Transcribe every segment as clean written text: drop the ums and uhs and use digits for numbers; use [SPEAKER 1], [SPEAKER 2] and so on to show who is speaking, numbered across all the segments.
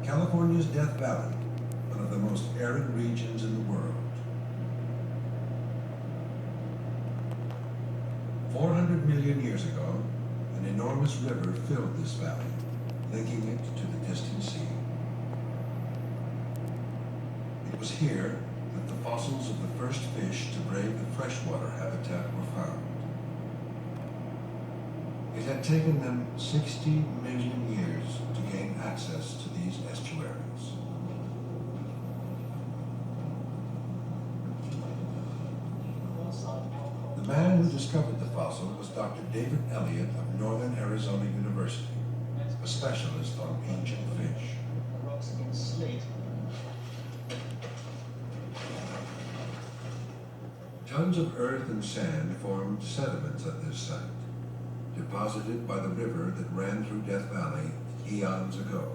[SPEAKER 1] California's Death Valley, one of the most arid regions in the world. 400 million years ago, an enormous river filled this valley, linking it to the distant sea. It was here that the fossils of the first fish to brave the freshwater habitat were found. It had taken them 60 million years to gain access to these estuaries. The man who discovered the fossil was Dr. David Elliott of Northern Arizona University, a specialist on ancient fish.
[SPEAKER 2] Rocks against slate.
[SPEAKER 1] Tons of earth and sand formed sediments at this site, deposited by the river that ran through Death Valley eons ago.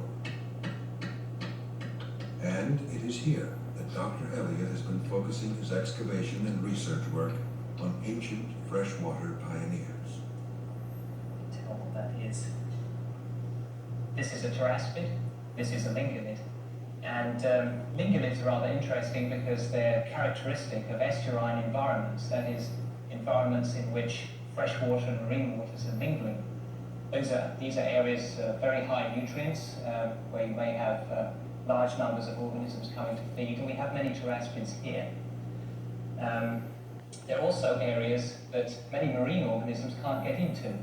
[SPEAKER 1] And it is here that Dr. Elliott has been focusing his excavation and research work on ancient freshwater pioneers.
[SPEAKER 2] Tell what that is. This is a pteraspid, this is a lingulid. And lingulids are rather interesting because they're characteristic of estuarine environments, that is, environments in which freshwater and marine waters are mingling. These are areas of very high nutrients, where you may have large numbers of organisms coming to feed, and we have many pteraspids here. There are also areas that many marine organisms can't get into.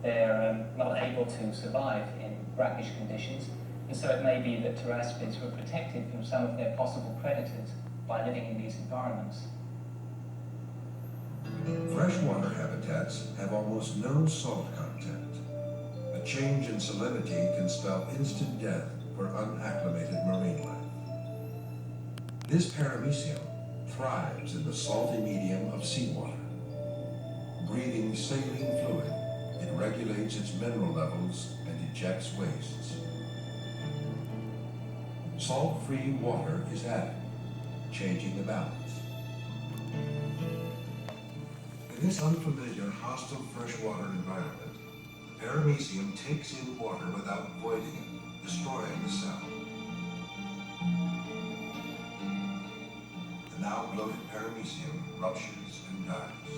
[SPEAKER 2] They're not able to survive in brackish conditions, and so it may be that pteraspids were protected from some of their possible predators by living in these environments.
[SPEAKER 1] Freshwater habitats have almost no salt content. A change in salinity can spell instant death for unacclimated marine life. This paramecium thrives in the salty medium of seawater. Breathing saline fluid, it regulates its mineral levels and ejects wastes. Salt-free water is added, changing the balance. In this unfamiliar, hostile freshwater environment, the paramecium takes in water without voiding it, destroying the cell. The now bloated paramecium ruptures and dies.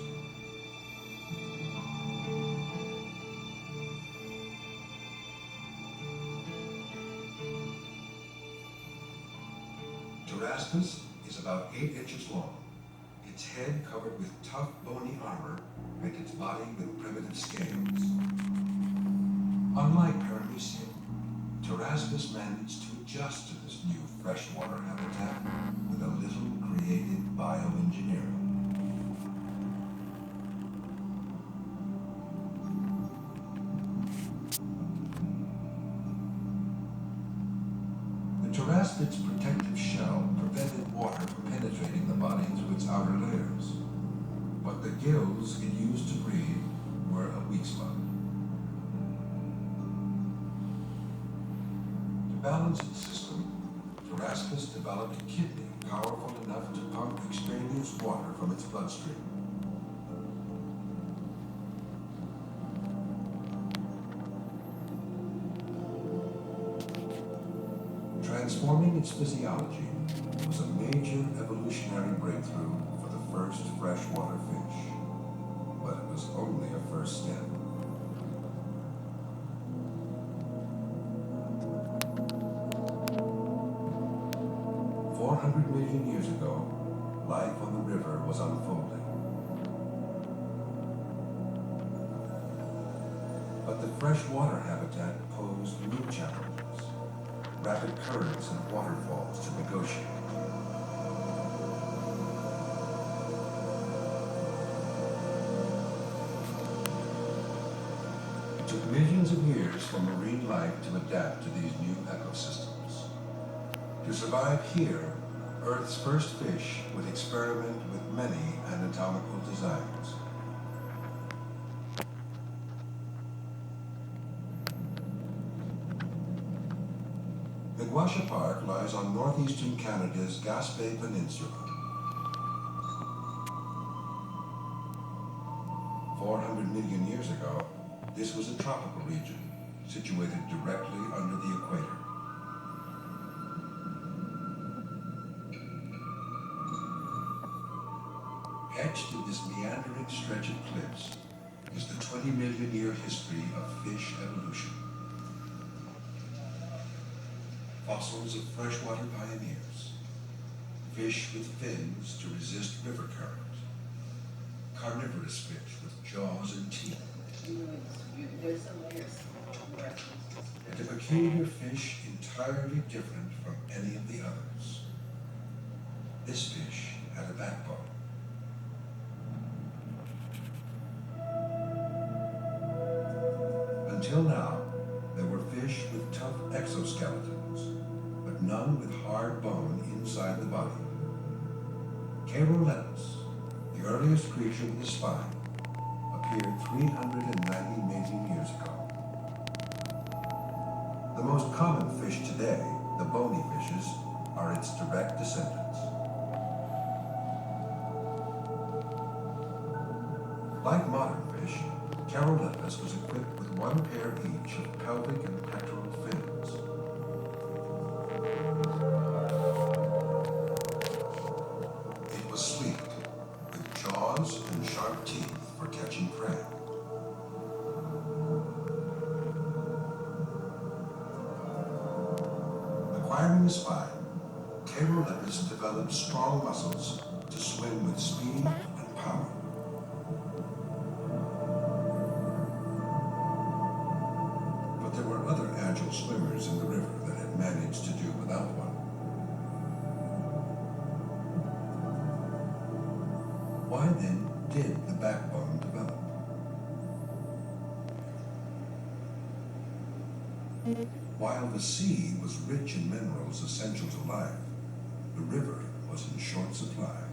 [SPEAKER 1] Pteraspis is about 8 inches long, its head covered with tough, bony armor, and its body with primitive scales. Unlike paramecium, Pteraspis managed to adjust to this new freshwater habitat with a little creative bioengineering. The Pteraspid's protective shell prevented water from penetrating the body through its outer layers, but the gills it used to breathe were a weak spot. To balance its system, Pteraspis developed a kidney powerful enough to pump extraneous water from its bloodstream. Transforming its physiology was a major evolutionary breakthrough for the first freshwater fish, but it was only a first step. "400 million years ago, life on the river was unfolding. But the freshwater habitat posed new challenges, rapid currents and waterfalls to negotiate. It took millions of years for marine life to adapt to these new ecosystems. To survive here, Earth's first fish would experiment with many anatomical designs. Guasha Park lies on northeastern Canada's Gaspé Peninsula. 400 million years ago, this was a tropical region, situated directly under the equator. Etched in this meandering stretch of cliffs is the 20-million-year history of fish evolution. Fossils of freshwater pioneers, fish with fins to resist river current, carnivorous fish with jaws and teeth,
[SPEAKER 3] There's some layers.
[SPEAKER 1] and a peculiar fish entirely different from any of the others. This fish had a backbone. Until now, there were fish with tough exoskeletons, but none with hard bone inside the body. Carolepis, the earliest creature with a spine, appeared 390 million years ago. The most common fish today, the bony fishes, are its direct descendants. Like modern fish, Carolepis was equipped with one pair each of pelvic and pectoral fins. It was sleek, with jaws and sharp teeth for catching prey. Acquiring a spine, Carolepis developed strong muscles to swim with speed and power. But there were other agile swimmers in the river that had managed to do without one. Why then did the backbone develop? While the sea was rich in minerals essential to life, the river was in short supply.